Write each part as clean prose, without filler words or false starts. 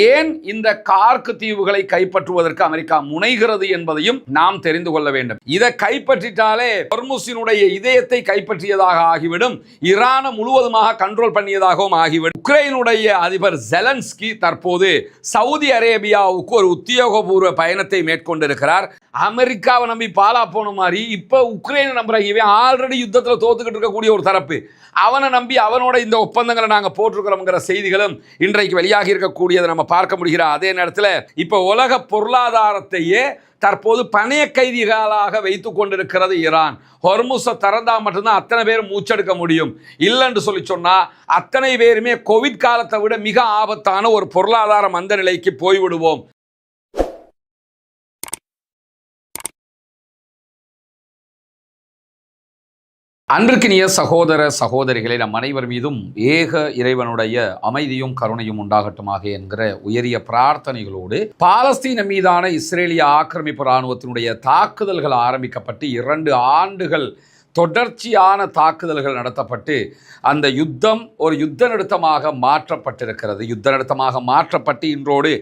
ஏன் இந்த கார்க் தீவுகளை கைப்பற்றுவதற்கு அமெரிக்கா முனைகிறது என்பதையும் நாம் தெரிந்து கொள்ள வேண்டும். இதை கைப்பற்றிட்டாலே ஹொர்முஸினுடைய இதயத்தை கைப்பற்றியதாக ஆகிவிடும், ஈரானை முழுவதுமாக கண்ட்ரோல் பண்ணியதாகவும் ஆகிவிடும். உக்ரைனுடைய அதிபர் ஜெலன்ஸ்கி தற்போது சவுதி அரேபியாவுக்கு ஒரு உத்தியோகபூர்வ பயணத்தை மேற்கொண்டிருக்கிறார். அமெரிக்காவை நம்பி பாலா போன மாதிரி இப்ப உக்ரைனை நம்புறாங்க. ஆல்ரெடி யுத்தத்தில் தோத்துக்கிட்டு இருக்கக்கூடிய ஒரு தரப்பு, அவனை நம்பி அவனோட இந்த ஒப்பந்தங்களை நாங்கள் போட்டிருக்கிறோம்ங்கிற செய்திகளும் இன்றைக்கு வெளியாகி இருக்கக்கூடியதை நம்ம பார்க்க முடிகிறோம். அதே நேரத்தில் இப்ப உலக பொருளாதாரத்தையே தற்போது பணைய கைதிகளாக வைத்துக் கொண்டிருக்கிறது ஈரான். ஹொர்முஸை திறந்தா மட்டும்தான் அத்தனை பேரும் மூச்செடுக்க முடியும். இல்லைன்னு சொல்லி சொன்னா அத்தனை பேருமே கோவிட் காலத்தை விட மிக ஆபத்தான ஒரு பொருளாதார மந்த நிலைக்கு போய்விடுவோம். அன்பிற்கினிய சகோதர சகோதரிகளை நம் அனைவர் மீதும் ஏக இறைவனுடைய அமைதியும் கருணையும் உண்டாகட்டுமாக என்கிற உயரிய பிரார்த்தனைகளோடு பாலஸ்தீன மீதான இஸ்ரேலிய ஆக்கிரமிப்பு இராணுவத்தினுடைய தாக்குதல்கள் ஆரம்பிக்கப்பட்டு 2 ஆண்டுகள் தொடர்ச்சியான தாக்குதல்கள் நடத்தப்பட்டு அந்த யுத்தம் ஒரு யுத்த நிறுத்தமாக மாற்றப்பட்டிருக்கிறது. யுத்த நிறுத்தமாக மாற்றப்பட்டு இன்றோடு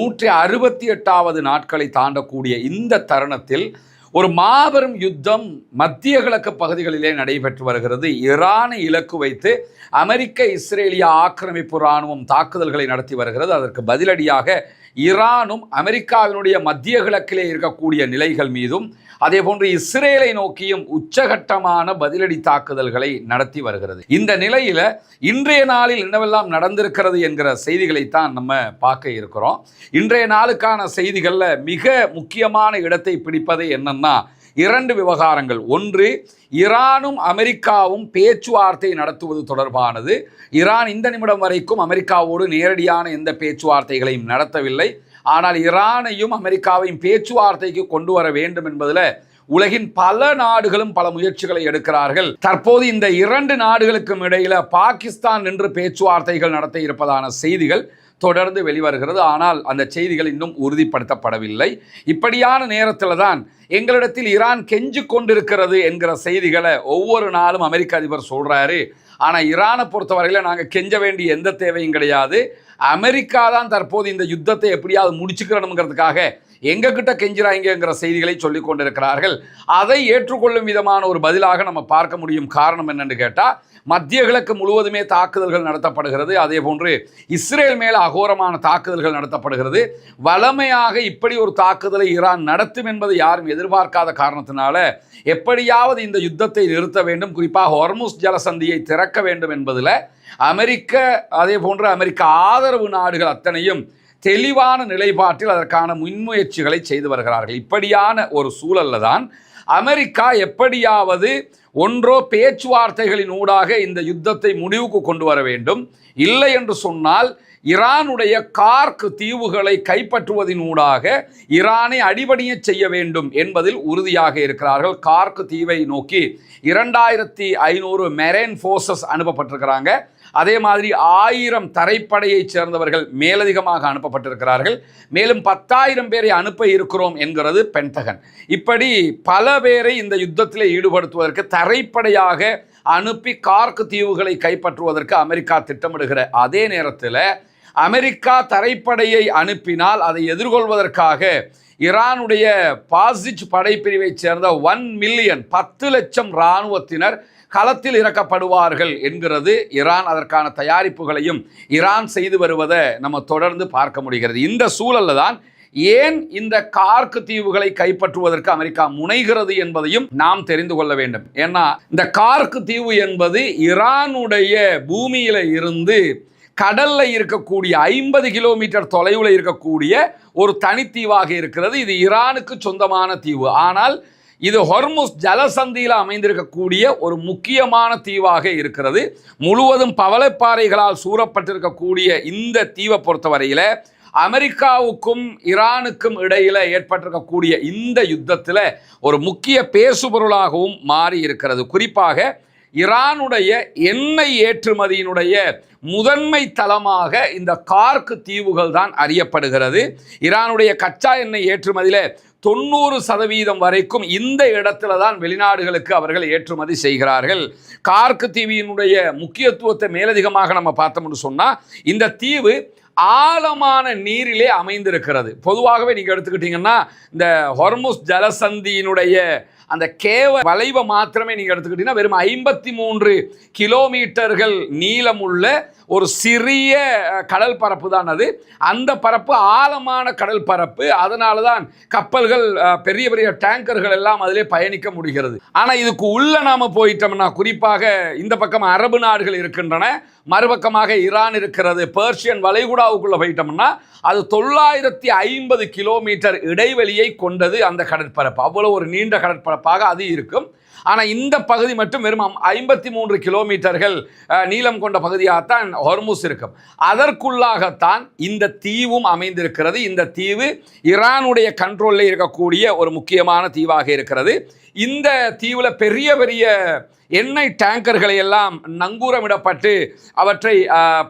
168வது நாட்களை தாண்டக்கூடிய இந்த தருணத்தில் ஒரு மாபெரும் யுத்தம் மத்திய கிழக்கு பகுதிகளிலே நடைபெற்று வருகிறது. ஈரானை இலக்கு வைத்து அமெரிக்க இஸ்ரேலிய ஆக்கிரமிப்பு இராணுவம் தாக்குதல்களை நடத்தி வருகிறது. அதற்கு பதிலடியாக ஈரானும் அமெரிக்காவினுடைய மத்திய கிழக்கிலே இருக்கக்கூடிய நிலைகள் மீதும் அதே போன்று இஸ்ரேலை நோக்கியும் உச்சகட்டமான பதிலடி தாக்குதல்களை நடத்தி வருகிறது. இந்த நிலையில இன்றைய நாளில் என்னவெல்லாம் நடந்திருக்கிறது என்கிற செய்திகளைத்தான் நம்ம பார்க்க இருக்கிறோம். இன்றைய நாளுக்கான செய்திகள்ல மிக முக்கியமான இடத்தை பிடிப்பது என்னன்னா 2 விவகாரங்கள். ஒன்று, ஈரானும் அமெரிக்காவும் பேச்சுவார்த்தை நடத்துவது தொடர்பானது. ஈரான் இந்த நிமிடம் வரைக்கும் அமெரிக்காவோடு நேரடியான எந்த பேச்சுவார்த்தைகளையும் நடத்தவில்லை. ஆனால் ஈரானையும் அமெரிக்காவையும் பேச்சுவார்த்தைக்கு கொண்டு வர வேண்டும் என்பதில் உலகின் பல நாடுகளும் பல முயற்சிகளை எடுக்கிறார்கள். தற்போது இந்த 2 நாடுகளுக்கும் இடையில பாகிஸ்தான் நின்று பேச்சுவார்த்தைகள் நடத்த இருப்பதான செய்திகள் தொடர்ந்து வெளிவருகிறது. ஆனால் அந்த செய்திகள் இன்னும் உறுதிப்படுத்தப்படவில்லை. இப்படியான நேரத்தில் தான் எங்களிடத்தில் ஈரான் கெஞ்சு கொண்டிருக்கிறது என்கிற செய்திகளை ஒவ்வொரு நாளும் அமெரிக்க அதிபர் சொல்றாரு. ஆனால் ஈரானை பொறுத்தவரையில் நாங்கள் கெஞ்ச வேண்டிய எந்த தேவையும் கிடையாது, அமெரிக்கா தான் தற்போது இந்த யுத்தத்தை எப்படியாவது முடிச்சுக்கிறணுங்கிறதுக்காக எங்ககிட்ட கெஞ்சிராங்கிற செய்திகளை சொல்லிக் கொண்டிருக்கிறார்கள். அதை ஏற்றுக்கொள்ளும் விதமான ஒரு பதிலாக நம்ம பார்க்க முடியும். காரணம் என்னன்னு கேட்டால் மத்திய கிழக்கு முழுவதுமே தாக்குதல்கள் நடத்தப்படுகிறது. அதே போன்று இஸ்ரேல் மேல அகோரமான தாக்குதல்கள் நடத்தப்படுகிறது. வளமையாக இப்படி ஒரு தாக்குதலை ஈரான் நடத்தும் என்பதை யாரும் எதிர்பார்க்காத காரணத்தினால எப்படியாவது இந்த யுத்தத்தை நிறுத்த வேண்டும், குறிப்பாக ஹொர்முஸ் ஜலசந்தியை திறக்க வேண்டும் என்பதில் அமெரிக்க அதே போன்று அமெரிக்க ஆதரவு நாடுகள் அத்தனையும் தெளிவான நிலைப்பாட்டில் அதற்கான முன்முயற்சிகளை செய்து வருகிறார்கள். இப்படியான ஒரு சூழல்ல தான் அமெரிக்கா எப்படியாவது ஒன்றோ பேச்சுவார்த்தைகளின் ஊடாக இந்த யுத்தத்தை முடிவுக்கு கொண்டு வர வேண்டும், இல்லை என்று சொன்னால் ஈரானுடைய கார்க் தீவுகளை கைப்பற்றுவதின் ஊடாக ஈரானை அடிபணிய செய்ய வேண்டும் என்பதில் உறுதியாக இருக்கிறார்கள். கார்க் தீவை நோக்கி 2500 மெரைன் ஃபோர்ஸஸ் அனுப்பப்பட்டிருக்கிறாங்க. அதே மாதிரி 1000 தரைப்படையைச் சேர்ந்தவர்கள் மேலதிகமாக அனுப்பப்பட்டிருக்கிறார்கள். மேலும் 10,000 பேரை அனுப்ப இருக்கிறோம் என்கிறது பென்டகன். இப்படி பல பேரை இந்த யுத்தத்தில் ஈடுபடுத்துவதற்கு தரைப்படையாக அனுப்பி கார்க் தீவுகளை கைப்பற்றுவதற்கு அமெரிக்கா திட்டமிடுகிற அதே நேரத்தில் அமெரிக்கா தரைப்படையை அனுப்பினால் அதை எதிர்கொள்வதற்காக ஈரானுடைய பாசிஜ் படைப்பிரிவைச் சேர்ந்த 1 மில்லியன் 10 லட்சம் இராணுவத்தினர் களத்தில் இறக்கப்படுவார்கள் என்கிறது ஈரான். அதற்கான தயாரிப்புகளையும் ஈரான் செய்து வருவதை நம்ம தொடர்ந்து பார்க்க முடிகிறது. இந்த சூழல்ல தான் ஏன் இந்த கார்க் தீவுகளை கைப்பற்றுவதற்கு அமெரிக்கா முனைகிறது என்பதையும் நாம் தெரிந்து கொள்ள வேண்டும். ஏன்னா இந்த கார்க் தீவு என்பது ஈரானுடைய பூமியில இருந்து கடல்ல இருக்கக்கூடிய 50 கிலோமீட்டர் தொலைவில் இருக்கக்கூடிய ஒரு தனித்தீவாக இருக்கிறது. இது ஈரானுக்கு சொந்தமான தீவு. ஆனால் இது ஹொர்முஸ் ஜலசந்தியில் அமைந்திருக்கக்கூடிய ஒரு முக்கியமான தீவாக இருக்கிறது. முழுவதும் பவளப்பாறைகளால் சூழப்பட்டிருக்கக்கூடிய இந்த தீவை பொறுத்தவரையில் அமெரிக்காவுக்கும் ஈரானுக்கும் இடையில ஏற்பட்டிருக்கக்கூடிய இந்த யுத்தத்தில் ஒரு முக்கிய பேசுபொருளாகவும் மாறி இருக்கிறது. குறிப்பாக ஈரானுடைய எண்ணெய் ஏற்றுமதியினுடைய முதன்மை தளமாக இந்த கார்க் தீவுகள் தான் அறியப்படுகிறது. ஈரானுடைய கச்சா எண்ணெய் ஏற்றுமதியில் 90% வரைக்கும் இந்த இடத்துல தான் வெளிநாடுகளுக்கு அவர்கள் ஏற்றுமதி செய்கிறார்கள். கார்க் தீவினுடைய முக்கியத்துவத்தை மேலதிகமாக நம்ம பார்த்தோம்னு சொன்னால் இந்த தீவு ஆழமான நீரிலே அமைந்திருக்கிறது. பொதுவாகவே நீங்க எடுத்துக்கிட்டீங்கன்னா இந்த ஹொர்முஸ் ஜலசந்தியினுடைய அந்த கேவ வளைவை மாத்திரமே நீங்க எடுத்துக்கிட்டீங்கன்னா வெறும் 53 கிலோமீட்டர்கள் நீளமுள்ள ஒரு சிறிய கடல் பரப்பு தான் அது. அந்த பரப்பு ஆழமான கடல் பரப்பு. அதனால தான் கப்பல்கள், பெரிய பெரிய டேங்கர்கள் எல்லாம் அதிலே பயணிக்க முடிகிறது. ஆனால் இதுக்கு உள்ள நாம போயிட்டோம்னா, குறிப்பாக இந்த பக்கம் அரபு நாடுகள் இருக்கின்றன, மறுபக்கமாக ஈரான் இருக்கிறது, பெர்ஷியன் வளைகுடாவுக்குள்ள போயிட்டோம்னா அது 950 கிலோமீட்டர் இடைவெளியை கொண்டது அந்த கடற்பரப்பு. அவ்வளவு ஒரு நீண்ட கடற்பரப்பாக அது இருக்கும். ஆனால் இந்த பகுதி மட்டும் வெறும் 53 கிலோமீட்டர்கள் நீளம் கொண்ட பகுதியாகத்தான் ஹொர்முஸ் இருக்கும். அதற்குள்ளாகத்தான் இந்த தீவும் அமைந்திருக்கிறது. இந்த தீவு ஈரானுடைய கண்ட்ரோலில் இருக்கக்கூடிய ஒரு முக்கியமான தீவாக இருக்கிறது. இந்த தீவில் பெரிய பெரிய எண்ணெய் டேங்கர்களை எல்லாம் நங்கூரமிடப்பட்டு அவற்றை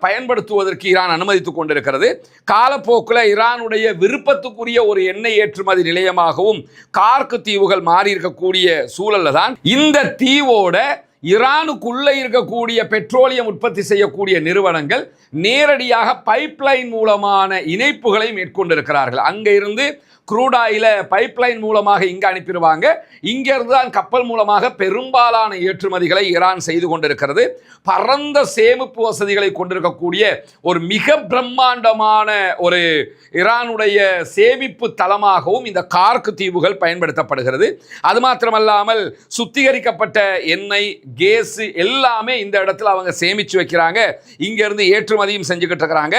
பயன்படுத்துவதற்கு ஈரான் அனுமதித்துக் கொண்டிருக்கிறது. காலப்போக்கில் ஈரானுடைய விருப்பத்துக்குரிய ஒரு எண்ணெய் ஏற்றுமதி நிலையமாகவும் கார்க் தீவுகள் மாறி இருக்கக்கூடிய சூழல்ல தான் இந்த தீவோட ஈரானுக்குள்ள இருக்கக்கூடிய பெட்ரோலியம் உற்பத்தி செய்யக்கூடிய நிறுவனங்கள் நேரடியாக பைப்லைன் மூலமான இணைப்புகளை மேற்கொண்டிருக்கிறார்கள். அங்க இருந்து க்ரூட் ஆயில பைப்லைன் மூலமாக இங்கே அனுப்பிடுவாங்க. இங்கிருந்து தான் கப்பல் மூலமாக பெரும்பாலான ஏற்றுமதிகளை ஈரான் செய்து கொண்டிருக்கிறது. பரந்த சேமிப்பு வசதிகளை கொண்டிருக்கக்கூடிய ஒரு மிக பிரம்மாண்டமான ஒரு ஈரானுடைய சேமிப்பு தளமாகவும் இந்த கார்க் தீவுகள் பயன்படுத்தப்படுகிறது. அது மாத்திரமல்லாமல் சுத்திகரிக்கப்பட்ட எண்ணெய், கேஸ் எல்லாமே இந்த இடத்துல அவங்க சேமிச்சு வைக்கிறாங்க. இங்கிருந்து ஏற்றுமதியும் செஞ்சுக்கிட்டு இருக்கிறாங்க.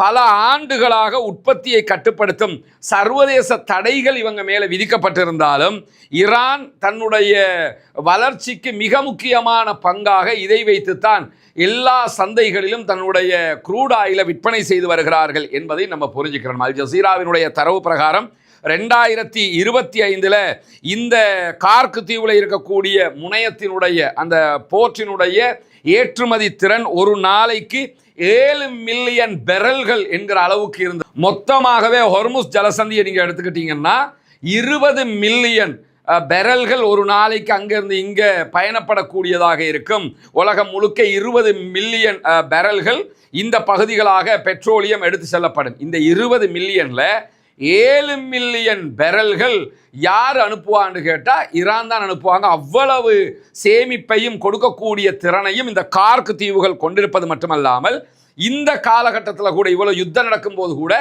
பல ஆண்டுகளாக உற்பத்தியை கட்டுப்படுத்தும் சர்வதேச தடைகள் இவங்க மேல விதிக்கப்பட்டிருந்தாலும் ஈரான் தன்னுடைய வளர்ச்சிக்கு மிக முக்கியமான பங்காக இதை வைத்துத்தான் எல்லா சந்தைகளிலும் தன்னுடைய க்ரூட் ஆயிலை விற்பனை செய்து வருகிறார்கள் என்பதை நம்ம புரிஞ்சுக்கிறோம். அல் ஜசீராவினுடைய தரவு பிரகாரம் 2025 இந்த கார்க் தீவில் இருக்கக்கூடிய முனையத்தினுடைய அந்த போர்ட்டினுடைய ஏற்றுமதி திறன் ஒரு நாளைக்கு 7 மில்லியன் பெரல்கள் என்கிற அளவுக்கு இருந்தது. மொத்தமாகவே ஹொர்முஸ் ஜலசந்தியை நீங்க எடுத்துக்கிட்டீங்கன்னா 20 மில்லியன் பெரல்கள் ஒரு நாளைக்கு அங்கிருந்து இங்க பயணப்படக்கூடியதாக இருக்கும். உலகம் முழுக்க 20 மில்லியன் பெரல்கள் இந்த பகுதிகளாக பெட்ரோலியம் எடுத்து செல்லப்படும். இந்த 20 மில்லியன்ல 7 மில்லியன் பெரல்கள் யார் அனுப்புவான்னு கேட்டா ஈரான் தான் அனுப்புவாங்க. அவ்வளவு சேமிப்பையும் கொடுக்கக்கூடிய திறனையும் இந்த கார்க் தீவுகள் கொண்டிருப்பது மட்டுமல்லாமல் இந்த காலகட்டத்தில் கூட இவ்வளவு யுத்தம் நடக்கும் போது கூட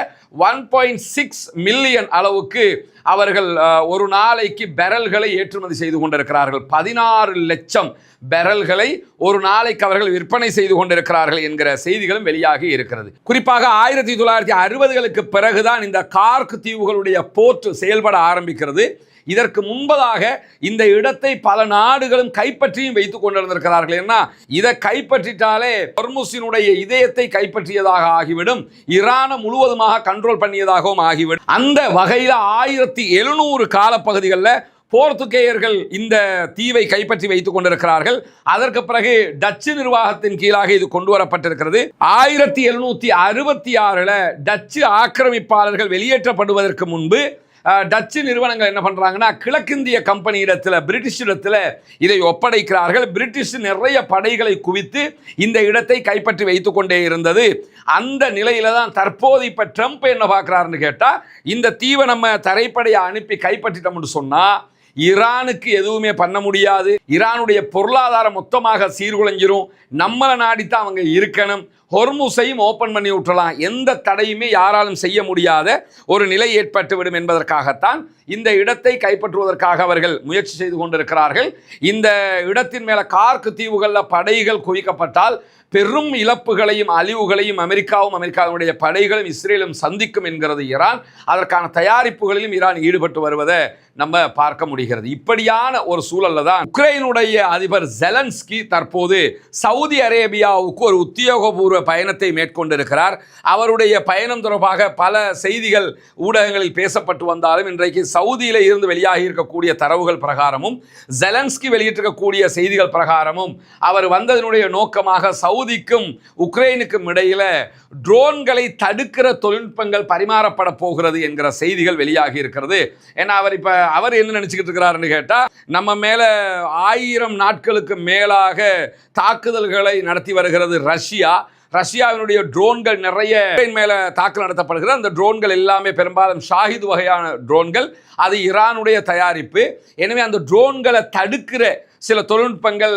1.6 மில்லியன் அளவுக்கு அவர்கள் ஒரு நாளைக்கு பெரல்களை ஏற்றுமதி செய்து கொண்டிருக்கிறார்கள். 16 லட்சம் பெரல்களை ஒரு நாளைக்கு அவர்கள் விற்பனை செய்து கொண்டிருக்கிறார்கள் என்கிற செய்திகளும் வெளியாகி இருக்கிறது. குறிப்பாக 1960களுக்கு பிறகுதான் இந்த கார்க் தீவுகளுடைய போர்ட் செயல்பட ஆரம்பிக்கிறது. இதற்கு முன்பதாக இந்த இடத்தை பல நாடுகளும் கைப்பற்றியும் வைத்துக் கொண்டிருந்திருக்கிறார்கள். ஏன்னா இதை கைப்பற்றிட்டாலே ஹொர்முஸினுடைய இதயத்தை கைப்பற்றியதாக ஆகிவிடும், ஈரானை முழுவதுமாக கண்ட்ரோல் பண்ணியதாகவும் ஆகிவிடும். அந்த வகையில் 1700 காலப்பகுதிகளில் போர்த்துகேயர்கள் இந்த தீவை கைப்பற்றி வைத்துக் கொண்டிருக்கிறார்கள். அதற்கு பிறகு டச்சு நிர்வாகத்தின் கீழாக இது கொண்டு வரப்பட்டிருக்கிறது. 1766 டச்சு ஆக்கிரமிப்பாளர்கள் வெளியேற்றப்படுவதற்கு முன்பு டச்சு நிறுவனங்கள் என்ன பண்றாங்கன்னா கிழக்கிந்திய கம்பெனி இடத்துல, பிரிட்டிஷ் இடத்துல இதை ஒப்படைக்கிறார்கள். பிரிட்டிஷ் நிறைய படைகளை குவித்து இந்த இடத்தை கைப்பற்றி வைத்துக் கொண்டே இருந்தது. அந்த நிலையில தான் தற்போது இப்ப ட்ரம்ப் என்ன பார்க்கிறாருன்னு கேட்டா, இந்த தீவை நம்ம தரைப்படையை அனுப்பி கைப்பற்றிட்டோம்னு சொன்னா ஈரானுக்கு எதுவுமே பண்ண முடியாது, ஈரானுடைய பொருளாதாரம் மொத்தமாக சீர்குலைஞ்சிரும், நம்மளை நாடித்தான் அவங்க இருக்கணும், ஹொர்முஸையும் ஓப்பன் பண்ணி விட்டுறலாம், எந்த தடையுமே யாராலும் செய்ய முடியாத ஒரு நிலை ஏற்பட்டுவிடும் என்பதற்காகத்தான் இந்த இடத்தை கைப்பற்றுவதற்காக அவர்கள் முயற்சி செய்து கொண்டிருக்கிறார்கள். இந்த இடத்தின் மேல கார்க் தீவுகளில் படைகள் குவிக்கப்பட்டால் பெரும் இழப்புகளையும் அழிவுகளையும் அமெரிக்காவுடைய படைகளும் இஸ்ரேலும் சந்திக்கும் என்கிறது ஈரான். அதற்கான தயாரிப்புகளிலும் ஈரான் ஈடுபட்டு வருவதை நம்ம பார்க்க முடிகிறது. இப்படியான ஒரு சூழல்ல தான் உக்ரைனுடைய அதிபர் ஜெலன்ஸ்கி தற்போது சவுதி அரேபியாவுக்கு ஒரு உத்தியோகபூர்வ பயணத்தை மேற்கொண்டிருக்கிறார். அவருடைய பயணம் தொடர்பாக பல செய்திகள் ஊடகங்களில் பேசப்பட்டு வந்தாலும் இன்றைக்கு சவுதியில இருந்து வெளியாகி இருக்கக்கூடிய தரவுகள் பிரகாரமும் ஜெலன்ஸ்கி வெளியிட்டிருக்கக்கூடிய செய்திகள் பிரகாரமும் அவர் வந்ததனுடைய நோக்கமாக சவுதிக்கும் உக்ரைனுக்கும் இடையில ட்ரோன்களை தடுக்கிற தொழில்நுட்பங்கள் பரிமாறப்பட போகிறது என்கிற செய்திகள் வெளியாகி இருக்கிறது. ஏன்னா அவர் என்ன நினைச்சுக்கிட்டு இருக்கிறாருன்னு கேட்டா, நம்ம மேல 1000 நாட்களுக்கு மேலாக தாக்குதல்களை நடத்தி வருகிறது ரஷ்யா. ரஷ்யாவினுடைய ட்ரோன்கள் நிறைய மேல தாக்குதல் நடத்தப்படுகிறது. அந்த ட்ரோன்கள் எல்லாமே பெரும்பாலும் ஷாஹித் வகையான ட்ரோன்கள், அது ஈரானுடைய தயாரிப்பு. எனவே அந்த ட்ரோன்களை தடுக்கிற சில தொழில்நுட்பங்கள்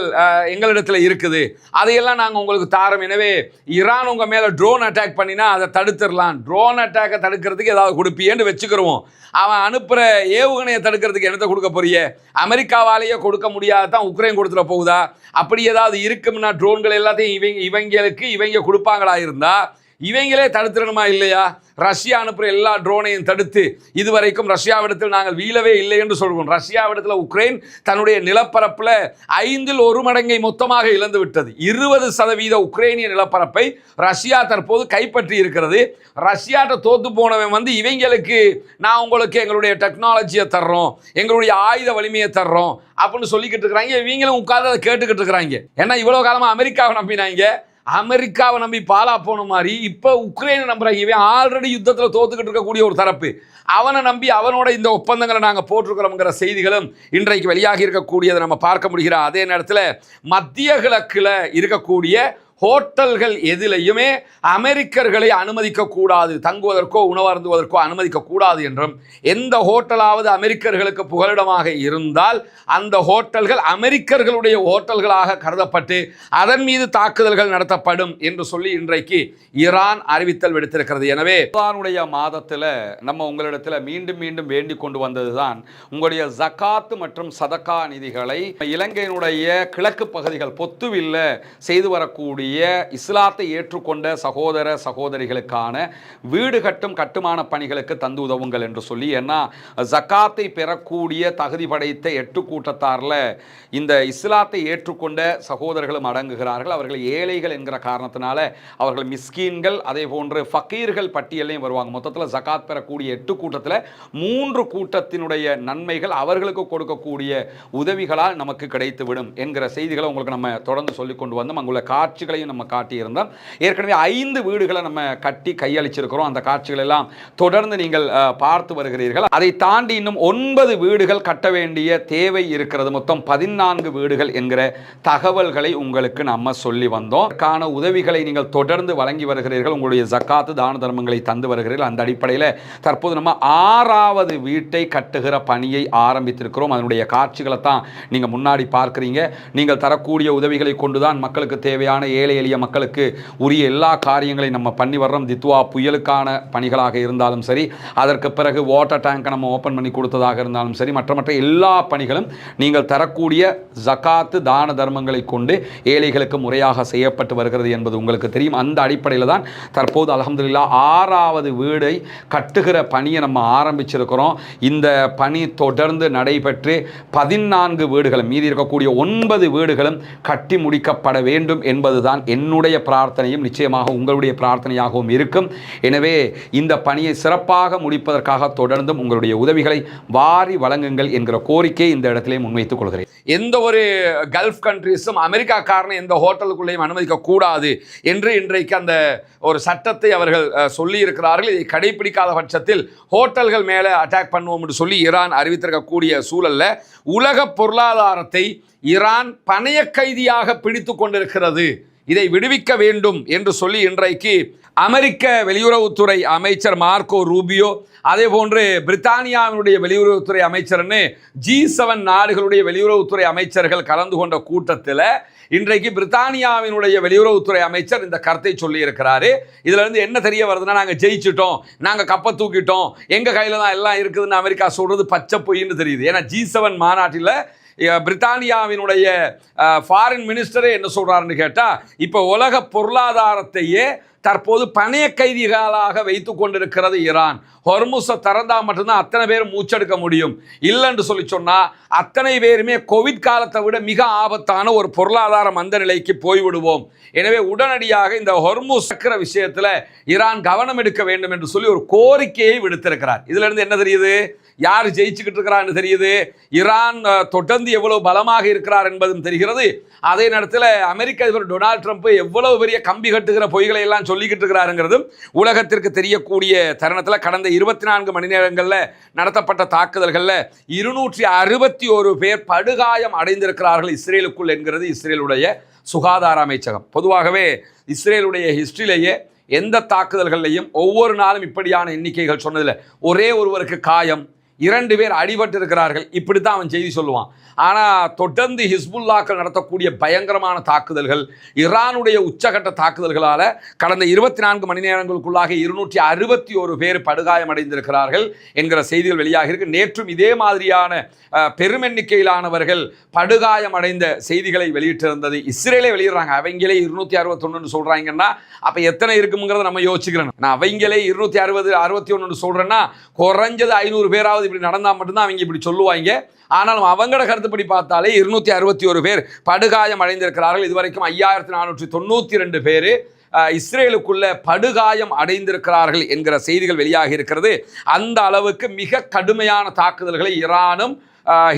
எங்களிடத்தில் இருக்குது, அதையெல்லாம் நாங்கள் உங்களுக்கு தாரோம். எனவே ஈரான் உங்கள் மேலே ட்ரோன் அட்டாக் பண்ணினா அதை தடுத்துடலாம், ட்ரோன் அட்டாக்கை தடுக்கிறதுக்கு ஏதாவது கொடுப்பியேன்னு வச்சுக்கிறோம். அவன் அனுப்புகிற ஏவுகணையை தடுக்கிறதுக்கு என்னத்தை கொடுக்க போறிய? அமெரிக்காவாலேயே கொடுக்க முடியாதான் உக்ரைன் கொடுத்துட போகுதா? அப்படி ஏதாவது இருக்கும்னா ட்ரோன்கள் எல்லாத்தையும் இவங்க கொடுப்பாங்களா இருந்தா இவங்களே தடுத்துடணுமா இல்லையா? ரஷ்யா அனுப்புகிற எல்லா ட்ரோனையும் தடுத்து இதுவரைக்கும் ரஷ்யாவிடத்தில் நாங்கள் வீழவே இல்லை என்று சொல்கிறோம். ரஷ்யாவிடத்தில் உக்ரைன் தன்னுடைய நிலப்பரப்பில் 1/5 மடங்கை மொத்தமாக இழந்து விட்டது. 20% உக்ரைனிய நிலப்பரப்பை ரஷ்யா தற்போது கைப்பற்றி இருக்கிறது. ரஷ்யாட்ட தோத்து போனவன் இவங்களுக்கு நான் உங்களுக்கு எங்களுடைய டெக்னாலஜியை தர்றோம், எங்களுடைய ஆயுத வலிமையை தர்றோம் அப்படின்னு சொல்லிக்கிட்டு இருக்கிறாங்க. இவங்களும் உட்கார்ந்து அதை கேட்டுக்கிட்டு இருக்கிறாங்க. ஏன்னா இவ்வளோ காலமாக அமெரிக்காவை நம்பினாங்க, அமெரிக்காவை நம்பி பாலா போன மாதிரி இப்போ உக்ரைனை நம்புறாங்க. இவன் ஆல்ரெடி யுத்தத்தில் தோத்துக்கிட்டு இருக்கக்கூடிய ஒரு தரப்பு, அவனை நம்பி அவனோட இந்த ஒப்பந்தங்களை நாங்கள் போட்டிருக்கிறோம்ங்கிற செய்திகளும் இன்றைக்கு வெளியாகி இருக்கக்கூடியதை நம்ம பார்க்க முடிகிறோம். அதே நேரத்தில் மத்திய கிழக்கில் இருக்கக்கூடிய ஹோட்டல்கள் எதிலையுமே அமெரிக்கர்களை அனுமதிக்கக்கூடாது, தங்குவதற்கோ உணவருந்துவதற்கோ அனுமதிக்கக்கூடாது என்றும், எந்த ஹோட்டலாவது அமெரிக்கர்களுக்கு புகலிடமாக இருந்தால் அந்த ஹோட்டல்கள் அமெரிக்கர்களுடைய ஹோட்டல்களாக கருதப்பட்டு அதன் மீது தாக்குதல்கள் நடத்தப்படும் என்று சொல்லி இன்றைக்கு ஈரான் அறிவித்தல் விடுத்திருக்கிறது. எனவே ரமலானுடைய மாதத்தில் நம்ம உங்களிடத்தில் மீண்டும் மீண்டும் வேண்டிக் கொண்டு வந்ததுதான் உங்களுடைய ஜகாத் மற்றும் சதகா நிதிகளை இலங்கையினுடைய கிழக்கு பகுதிகள் பொத்துவில்ல செய்து வரக்கூடிய இஸ்லாத்தை ஏற்றுக்கொண்ட சகோதர சகோதரிகளுக்கான வீடு கட்டும் கட்டுமான பணிகளுக்கு தந்து உதவுங்கள் என்று சொல்லி. ஏன்னா ஜகாத்தை பெறக்கூடிய தகுதி படைத்த 8 கூட்டத்தாரில் இந்த இஸ்லாத்தை ஏற்றுக்கொண்ட சகோதரர்களும் அடங்குகிறார்கள். அவர்கள் ஏழைகள் என்கிற காரணத்தினால அவர்கள் மிஸ்கீன்கள், அதே போன்று ஃபக்கீர்கள் பட்டியலையும் வருவாங்க. மொத்தத்தில் ஜகாத் பெறக்கூடிய 8 கூட்டத்தில் 3 கூட்டத்தினுடைய நன்மைகள் அவர்களுக்கு கொடுக்கக்கூடிய உதவிகளால் நமக்கு கிடைத்துவிடும் என்கிற செய்திகளை உங்களுக்கு நம்ம தொடர்ந்து சொல்லிக் கொண்டு வந்தோம். அங்குள்ள காட்சிகளை நம்ம காட்டியிருந்தோம். ஏற்கனவே 5 வீடுகளை நம்ம கட்டி கையளிச்சிருக்கிறோம். அந்த காட்சிகள் எல்லாம் தொடர்ந்து நீங்கள் பார்த்து வருகிறீர்கள். அதை தாண்டி இன்னும் 9 வீடுகள் கட்ட வேண்டிய தேவை இருக்கிறது. மொத்தம் 14 வீடுகள் என்கிற தகவல்களை உங்களுக்கு நம்ம சொல்லி வந்தோம். அதற்கான உதவிகளை நீங்கள் தொடர்ந்து வழங்கி வருகிறீர்கள். உங்களுடைய ஜக்காத்து தான தர்மங்களை தந்து வருகிறீர்கள். அந்த அடிப்படையில் தற்போது நம்ம 6வது வீட்டை கட்டுகிற பணியை ஆரம்பித்திருக்கிறோம். அதனுடைய காட்சிகளை தான் நீங்கள் முன்னாடி பார்க்குறீங்க. நீங்கள் தரக்கூடிய உதவிகளை கொண்டுதான் மக்களுக்கு தேவையான ஏழை எளிய மக்களுக்கு உரிய எல்லா காரியங்களையும் நம்ம பண்ணி வர்றோம். தித்வா புயலுக்கான பணிகளாக இருந்தாலும் சரி, அதற்கு பிறகு வாட்டர் டேங்கை நம்ம ஓப்பன் பண்ணி கொடுத்ததாக இருந்தாலும் சரி, மற்ற எல்லா பணிகளும் நீங்கள் தரக்கூடிய ஜகாத்து தான தர்மங்களை கொண்டு ஏழைகளுக்கு முறையாக செய்யப்பட்டு வருகிறது என்பது உங்களுக்கு தெரியும். அந்த அடிப்படையில் தான் தற்போது அல்ஹம்துலில்லாஹ் 6வது வீடை கட்டுகிற பணியை நம்ம ஆரம்பிச்சிருக்கிறோம். இந்த பணி தொடர்ந்து நடைபெற்று 14 வீடுகளும் மீதி இருக்கக்கூடிய 9 வீடுகளும் கட்டி முடிக்கப்பட வேண்டும் என்பதுதான் என்னுடைய பிரார்த்தனையும் நிச்சயமாக உங்களுடைய பிரார்த்தனையாகவும் இருக்கும். எனவே இந்த பணியை சிறப்பாக முடிப்பதற்காக தொடர்ந்தும் உங்களுடைய உதவிகளை வாரி வழங்குங்கள் என்கிற கோரிக்கையை இந்த இடத்திலே முன்வைத்துக் கொள்கிறேன். எந்த ஒரு கல்ஃப் கண்ட்ரீஸும் அமெரிக்காக்காரனை எந்த ஹோட்டலுக்குள்ளேயும் அனுமதிக்க கூடாது என்று இன்றைக்கு அந்த ஒரு சட்டத்தை அவர்கள் சொல்லி இருக்கிறார்கள். இதை கடைபிடிக்காத பட்சத்தில் ஹோட்டல்கள் மேலே அட்டாக் பண்ணுவோம் என்று சொல்லி ஈரான் அறிவித்திருக்கக்கூடிய சூழல்ல உலக பொருளாதாரத்தை ஈரான் பணைய கைதியாக பிடித்து கொண்டிருக்கிறது. இதை விடுவிக்க வேண்டும் என்று சொல்லி இன்றைக்கு அமெரிக்க வெளியுறவுத்துறை அமைச்சர் மார்க்கோ ரூபியோ, அதே போன்று பிரித்தானியாவினுடைய வெளியுறவுத்துறை அமைச்சர்னு G7 நாடுகளுடைய வெளியுறவுத்துறை அமைச்சர்கள் கலந்து கொண்ட கூட்டத்தில் இன்றைக்கு பிரித்தானியாவினுடைய வெளியுறவுத்துறை அமைச்சர் இந்த கருத்தை சொல்லி இருக்கிறாரு. இதுல இருந்து என்ன தெரிய வருதுன்னா, நாங்கள் ஜெயிச்சிட்டோம், நாங்கள் கப்பை தூக்கிட்டோம், எங்க கையில தான் எல்லாம் இருக்குதுன்னு அமெரிக்கா சொல்றது பச்சை பொய்ன்னு தெரியுது. ஏன்னா G7 மாநாட்டில் பிரித்தானியாவினுடைய ஃபாரின் மினிஸ்டரே என்ன சொல்றாருன்னு கேட்டால், இப்போ உலக பொருளாதாரத்தையே தற்போது பணைய கைதிகளாக வைத்து கொண்டிருக்கிறது ஈரான். ஹொர்முஸை திறந்தா மட்டும்தான் அத்தனை பேரும் மூச்செடுக்க முடியும். இல்லைன்னு சொல்லி சொன்னால் அத்தனை பேருமே கோவிட் காலத்தை விட மிக ஆபத்தான ஒரு பொருளாதார மந்த நிலைக்கு போய்விடுவோம். எனவே உடனடியாக இந்த ஹொர்முஸ் விஷயத்தில் ஈரான் கவனம் எடுக்க வேண்டும் என்று சொல்லி ஒரு கோரிக்கையை விடுத்திருக்கிறார். இதுல இருந்து என்ன தெரியுது? யார் ஜெயிச்சுக்கிட்டு இருக்கிறான்னு தெரியுது. ஈரான் தொடர்ந்து எவ்வளவு பலமாக இருக்கிறார் என்பதும் தெரிகிறது. அதே நேரத்தில் அமெரிக்க அதிபர் டொனால்ட் ட்ரம்ப் எவ்வளவு பெரிய கம்பி கட்டுகிற பொய்களை எல்லாம் சொல்லிக்கிட்டு இருக்கிறாருங்கிறதும் உலகத்திற்கு தெரியக்கூடிய தருணத்தில் கடந்த 24 மணி நேரங்களில் நடத்தப்பட்ட தாக்குதல்களில் 261 பேர் படுகாயம் அடைந்திருக்கிறார்கள் இஸ்ரேலுக்குள் என்கிறது இஸ்ரேலுடைய சுகாதார அமைச்சகம். பொதுவாகவே இஸ்ரேலுடைய ஹிஸ்டரியிலேயே எந்த தாக்குதல்கள்லையும் ஒவ்வொரு நாளும் இப்படியான எண்ணிக்கைகள் சொன்னதில்லை. ஒரே ஒருவருக்கு காயம், 2 பேர் அடிபட்டு இருக்கிறார்கள், இப்படி தான் அவன் செய்தி சொல்லுவான். ஆனால் தொடர்ந்து ஹிஸ்புல்லாக்கள் நடத்தக்கூடிய பயங்கரமான தாக்குதல்கள், ஈரானுடைய உச்சகட்ட தாக்குதல்களால் கடந்த 24 மணி நேரங்களுக்குள்ளாக 261 பேர் படுகாயமடைந்திருக்கிறார்கள் என்கிற செய்திகள் வெளியாக இருக்கு. நேற்றும் இதே மாதிரியான பெருமெண்ணிக்கையிலானவர்கள் படுகாயமடைந்த செய்திகளை வெளியிட்டிருந்தது. இஸ்ரேலே வெளியிடுறாங்க. அவங்களே 261 சொல்றாங்கன்னா அப்போ எத்தனை இருக்குங்கிறத நம்ம யோசிக்கிறோம். நான் அவங்களே 261 சொல்றேன்னா குறைஞ்சது 500 பேராவது இப்படி நடந்தால் மட்டும்தான் அவங்க இப்படி சொல்லுவாங்க. ஆனாலும் அவங்களோட கருத்துப்படி பார்த்தாலே 261 பேர் படுகாயம் அடைந்திருக்கிறார்கள். இதுவரைக்கும் 5492 பேர் இஸ்ரேலுக்குள்ள படுகாயம் அடைந்திருக்கிறார்கள் என்கிற செய்திகள் வெளியாகி இருக்கிறது. அந்த அளவுக்கு மிக கடுமையான தாக்குதல்களை ஈரானும்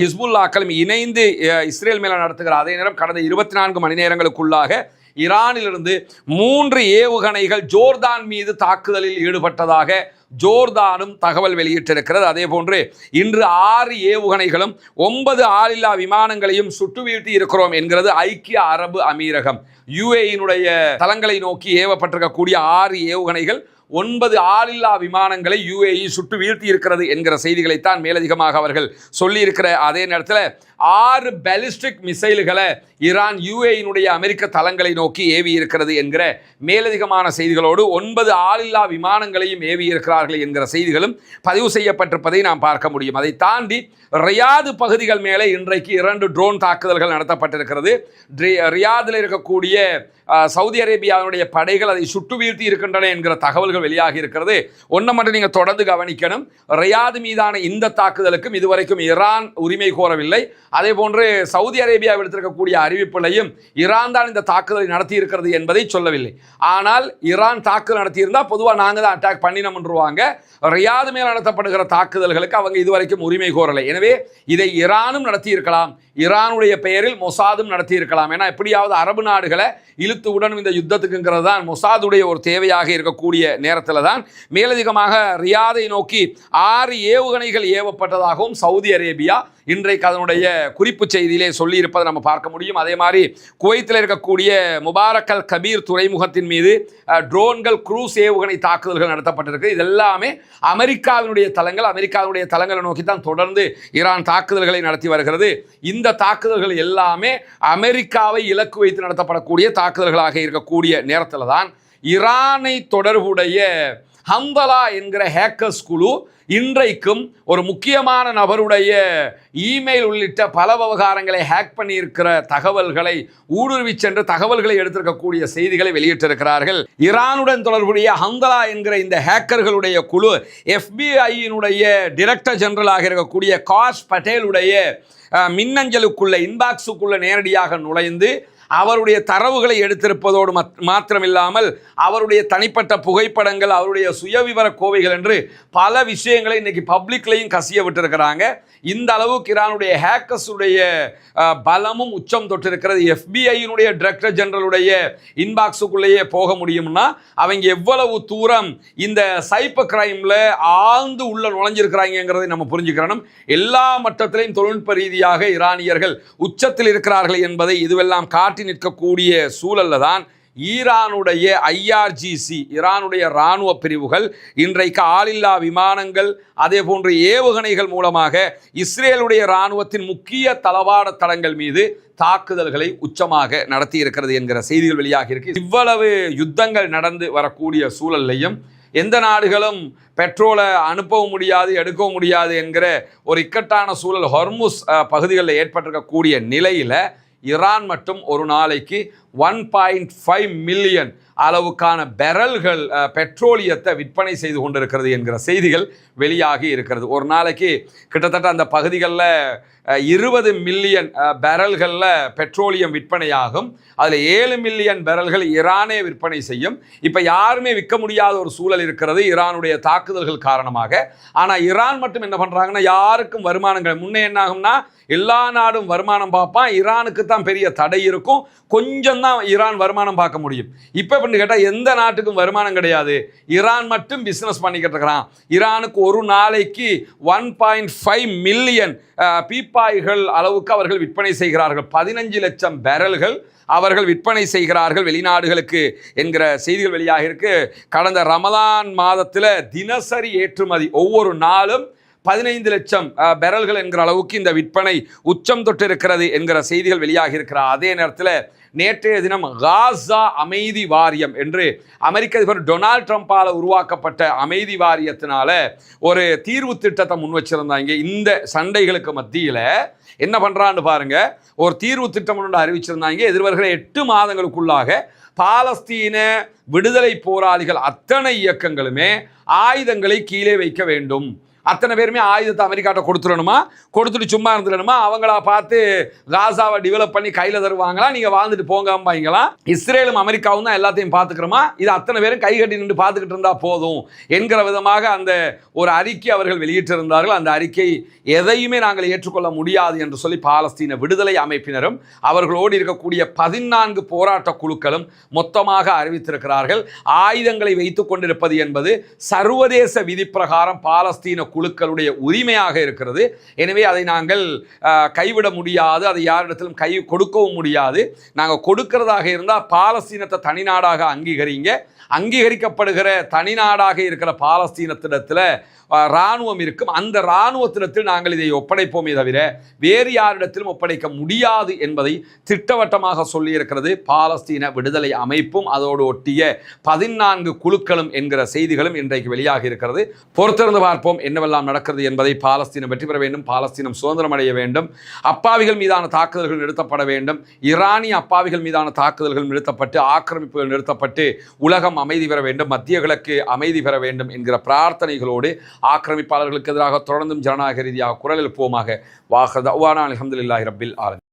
ஹிஸ்புல்லாக்களும் இணைந்து இஸ்ரேல் மேல நடத்துகிற அதே நேரம் கடந்த 24 மணி நேரங்களுக்குள்ளாக ஈரானிலிருந்து 3 ஏவுகணைகள் ஜோர்தான் மீது தாக்குதலில் ஈடுபட்டதாக ஜோர்தானும் தகவல் வெளியிட்டிருக்கிறது. அதே போன்று இன்று 6 ஏவுகணைகளும் 9 ஆளில்லா விமானங்களையும் சுட்டு வீழ்த்தி இருக்கிறோம் என்கிறது ஐக்கிய அரபு அமீரகம். யுஏஇனுடைய தளங்களை நோக்கி ஏவப்பட்டிருக்கக்கூடிய 6 ஏவுகணைகள் 9 ஆளில்லா விமானங்களை யுஏஇ சுட்டு வீழ்த்தி இருக்கிறது என்கிற செய்திகளைத்தான் மேலதிகமாக அவர்கள் சொல்லியிருக்கிற அதே நேரத்தில் 6 பாலிஸ்டிக் மிசைல்களை ஈரான் யுஏஇனுடைய அமெரிக்க தளங்களை நோக்கி ஏவி இருக்கிறது என்கிற மேலதிகமான செய்திகளோடு 9 ஆளில்லா விமானங்களையும் ஏவி இருக்கிறார்கள் என்கிற செய்திகளும் பதிவு செய்யப்பட்டிருப்பதை நாம் பார்க்க முடியும். அதை தாண்டி ரியாது பகுதிகள் மேலே இன்றைக்கு 2 ட்ரோன் தாக்குதல்கள் நடத்தப்பட்டிருக்கிறது. ரியாதில் இருக்கக்கூடிய சவுதி அரேபியாவுடைய படைகள் அதை சுட்டு வீழ்த்தி இருக்கின்றன என்கிற தகவல்கள் வெளியாகி இருக்கிறது. ஒன்றை மட்டும் நீங்கள் தொடர்ந்து கவனிக்கணும். ரியாது மீதான இந்த தாக்குதலுக்கும் இதுவரைக்கும் ஈரான் உரிமை கோரவில்லை. அதே போன்று சவுதி அரேபியா எடுத்திருக்கக்கூடிய அறிவிப்பிலையும் ஈரான் தான் இந்த தாக்குதலை நடத்தி இருக்கிறது என்பதை சொல்லவில்லை. ஆனால் ஈரான் தாக்குதல் நடத்தியிருந்தால் பொதுவாக நாங்கள் தான் அட்டாக் பண்ணினோம்ன்றுவாங்க. ரியாது மேல் நடத்தப்படுகிற தாக்குதல்களுக்கு அவங்க இதுவரைக்கும் உரிமை கோரலை. எனவே இதை ஈரானும் நடத்தியிருக்கலாம், ஈரானுடைய பெயரில் மொசாதும் நடத்தியிருக்கலாம். ஏன்னா எப்படியாவது அரபு நாடுகளை இழுத்து உடனும் இந்த யுத்தத்துக்குங்கிறது தான் மொசாதுடைய ஒரு தேவையாக இருக்கக்கூடிய நேரத்தில் தான் மேலதிகமாக ரியாதை நோக்கி 6 ஏவுகணைகள் ஏவப்பட்டதாகவும் சவுதி அரேபியா இன்றைக்கு அதனுடைய குறிப்பு செய்தியிலே சொல்லியிருப்பதை நம்ம பார்க்க முடியும். அதே மாதிரி குவைத்தில் இருக்கக்கூடிய முபாரக் அல் கபீர் துறைமுகத்தின் மீது ட்ரோன்கள் குரூஸ் ஏவுகணை தாக்குதல்கள் நடத்தப்பட்டிருக்கு. இதெல்லாமே அமெரிக்காவினுடைய தளங்களை நோக்கி தான் தொடர்ந்து ஈரான் தாக்குதல்களை நடத்தி வருகிறது. இந்த தாக்குதல்கள் எல்லாமே அமெரிக்காவை இலக்கு வைத்து நடத்தப்படக்கூடிய தாக்குதல்களாக இருக்கக்கூடிய நேரத்தில் தான் ஈரானை தொடர்புடைய ஹந்தலா என்கிற ஹேக்கர்ஸ் குழு இன்றைக்கும் ஒரு முக்கியமான நபருடைய இமெயில் உள்ளிட்ட பல விவகாரங்களை ஹேக் பண்ணியிருக்கிற தகவல்களை ஊடுருவி சென்று தகவல்களை எடுத்திருக்கக்கூடிய செய்திகளை வெளியிட்டிருக்கிறார்கள். ஈரானுடன் தொடர்புடைய ஹந்தலா என்கிற இந்த ஹேக்கர்களுடைய குழு FBI-யினுடைய டைரக்டர் ஜெனரலாக இருக்கக்கூடிய காஷ் பட்டேலுடைய மின்னஞ்சலுக்குள்ள இன்பாக்ஸுக்குள்ள நேரடியாக நுழைந்து அவருடைய தரவுகளை எடுத்திருப்பதோடு மாத்திரமில்லாமல் அவருடைய தனிப்பட்ட புகைப்படங்கள், அவருடைய சுயவிவர கோவைகள் என்று பல விஷயங்களை இன்னைக்கு பப்ளிக்லையும் கசிய விட்டிருக்கிறாங்க. இந்த அளவுக்கு ஈரானுடைய ஹேக்கர்ஸுடைய பலமும் உச்சம் தொட்டிருக்கிறது. FBI-யினுடைய டைரக்டர் ஜெனரலுடைய இன்பாக்ஸுக்குள்ளேயே போக முடியும்னா அவங்க எவ்வளவு தூரம் இந்த சைபர் கிரைம்ல ஆழ்ந்து உள்ள நுழைஞ்சிருக்கிறாங்கிறதை நம்ம புரிஞ்சுக்கிறோம். எல்லா மட்டத்திலையும் தொழில்நுட்ப ரீதியாக ஈரானியர்கள் உச்சத்தில் இருக்கிறார்கள் என்பதை இதுவெல்லாம் காட்டி நிற்கக்கூடிய சூழல்ல தான் ஈரானுடைய IRGC ஈரானுடைய இராணுவ பிரிவுகள் இன்றைக்கு ஆளில்லா விமானங்கள் அதே போன்று ஏவுகணைகள் மூலமாக இஸ்ரேலுடைய இராணுவத்தின் முக்கிய தளவாட தளங்கள் மீது தாக்குதல்களை உச்சமாக நடத்தி இருக்கிறது என்கிற செய்திகள் வெளியாக இருக்கு. இவ்வளவு யுத்தங்கள் நடந்து வரக்கூடிய சூழல்லையும் எந்த நாடுகளும் பெட்ரோலை அனுப்பவும் முடியாது, எடுக்கவும் முடியாது என்கிற ஒரு இக்கட்டான சூழல் ஹொர்முஸ் பகுதிகளில் ஏற்பட்டிருக்கக்கூடிய நிலையில் ஈரான் மட்டும் ஒரு நாளைக்கு 1.5 மில்லியன் அளவுக்கான பெரல்கள் பெட்ரோலியத்தை விற்பனை செய்து கொண்டிருக்கிறது என்கிற செய்திகள் வெளியாகி இருக்கிறது. ஒரு நாளைக்கு கிட்டத்தட்ட அந்த பகுதிகளில் 20 மில்லியன் பெரல்களில் பெட்ரோலியம் விற்பனையாகும். அதில் 7 மில்லியன் பெரல்கள் ஈரானே விற்பனை செய்யும். இப்போ யாருமே விற்க முடியாத ஒரு சூழல் இருக்கிறது ஈரானுடைய தாக்குதல்கள் காரணமாக. ஆனால் ஈரான் மட்டும் என்ன பண்ணுறாங்கன்னா யாருக்கும் வருமானங்கள் முன்னே என்ன ஆகும்னா எல்லா நாடும் வருமானம் பார்ப்பான், ஈரானுக்கு தான் பெரிய தடை இருக்கும், கொஞ்சம் தான் ஈரான் வருமானம் பார்க்க முடியும். இப்போ அப்படின்னு கேட்டால் எந்த நாட்டுக்கும் வருமானம் கிடையாது, ஈரான் மட்டும் பிஸ்னஸ் பண்ணிக்கிட்டு இருக்கிறான். ஈரானுக்கு ஒரு நாளைக்கு 1.5 மில்லியன் பீப்பாய்கள் அளவுக்கு அவர்கள் விற்பனை செய்கிறார்கள். 15 லட்சம் பெரல்கள் அவர்கள் விற்பனை செய்கிறார்கள் வெளிநாடுகளுக்கு என்கிற செய்திகள் வெளியாக இருக்கு. கடந்த ரமலான் மாதத்தில் தினசரி ஏற்றுமதி ஒவ்வொரு நாளும் 15 லட்சம் பெரல்கள் என்கிற அளவுக்கு இந்த விற்பனை உச்சம் தொட்டு இருக்கிறது என்கிற செய்திகள் வெளியாகி இருக்கிற அதே நேரத்தில் நேற்றைய தினம் காசா அமைதி வாரியம் என்று அமெரிக்க அதிபர் டொனால்ட் ட்ரம்பால் உருவாக்கப்பட்ட அமைதி வாரியத்தினால ஒரு தீர்வு திட்டத்தை முன் வச்சிருந்தாங்க. இந்த சண்டைகளுக்கு மத்தியில் என்ன பண்றான்னு பாருங்க, ஒரு தீர்வு திட்டம் ஒன்று அறிவிச்சிருந்தாங்க. எதிர்வருகிற 8 மாதங்களுக்குள்ளாக பாலஸ்தீன விடுதலை போராளிகள் அத்தனை இயக்கங்களுமே ஆயுதங்களை கீழே வைக்க வேண்டும். அத்தனை பேருமே ஆயுதத்தை அமெரிக்காட்ட கொடுத்துடணுமா, கொடுத்துட்டு சும்மா இருந்துடணுமா, அவங்களா பார்த்து காசாவை டெவலப் பண்ணி கையில் தருவாங்களா, நீங்கள் வாழ்ந்துட்டு போங்கம்பாங்களா, இஸ்ரேலும் அமெரிக்காவும் தான் எல்லாத்தையும் பார்த்துக்கிறோமா, இது அத்தனை பேரும் கை கட்டி நின்று பார்த்துக்கிட்டு இருந்தால் போதும் என்கிற விதமாக அந்த ஒரு அறிக்கை அவர்கள் வெளியிட்டிருந்தார்கள். அந்த அறிக்கை எதையுமே நாங்கள் ஏற்றுக்கொள்ள முடியாது என்று சொல்லி பாலஸ்தீன விடுதலை அமைப்பினரும் அவர்களோடு இருக்கக்கூடிய 14 போராட்ட குழுக்களும் மொத்தமாக அறிவித்திருக்கிறார்கள். ஆயுதங்களை வைத்துக் கொண்டிருப்பது என்பது சர்வதேச விதி பிரகாரம் பாலஸ்தீன குழுக்களுடைய உரிமையாக இருக்கிறது. எனவே அதை நாங்கள் கைவிட முடியாது, அதை யாரிடத்திலும் கை கொடுக்கவும் முடியாது. நாங்கள் கொடுக்கிறதாக இருந்தால் பாலஸ்தீனத்தை தனிநாடாக அங்கீகரிக்கப்படுகிற தனிநாடாக இருக்கிற பாலஸ்தீனத்திடத்தில் இராணுவம் இருக்கும். அந்த இராணுவத்திடத்தில் நாங்கள் இதை ஒப்படைப்போமே தவிர வேறு யாரிடத்திலும் ஒப்படைக்க முடியாது என்பதை திட்டவட்டமாக சொல்லியிருக்கிறது பாலஸ்தீன விடுதலை அமைப்பும் அதோடு ஒட்டிய 14 குழுக்களும் என்கிற செய்திகளும் இன்றைக்கு வெளியாக இருக்கிறது. பொறுத்திருந்து பார்ப்போம் என்னவெல்லாம் நடக்கிறது என்பதை. பாலஸ்தீனம் வெற்றி பெற வேண்டும், பாலஸ்தீனம் சுதந்திரம் அடைய வேண்டும், அப்பாவிகள் மீதான தாக்குதல்கள் நிறுத்தப்பட வேண்டும், ஈரானிய அப்பாவிகள் மீதான தாக்குதல்கள் நிறுத்தப்பட்டு ஆக்கிரமிப்புகள் நிறுத்தப்பட்டு உலகம் அமைதி பெற வேண்டும், மத்திய கிழக்கு அமைதி பெற வேண்டும் என்கிற பிரார்த்தனைகளோடு ஆக்கிரமிப்பாளர்களுக்கு எதிராக தொடர்ந்தும் ஜனநாயக ரீதியாக குரல் எழுப்புவோமாக. வாஹ் தஅவானா அல்ஹம்துலில்லாஹி ரப்பில் ஆலமீன்.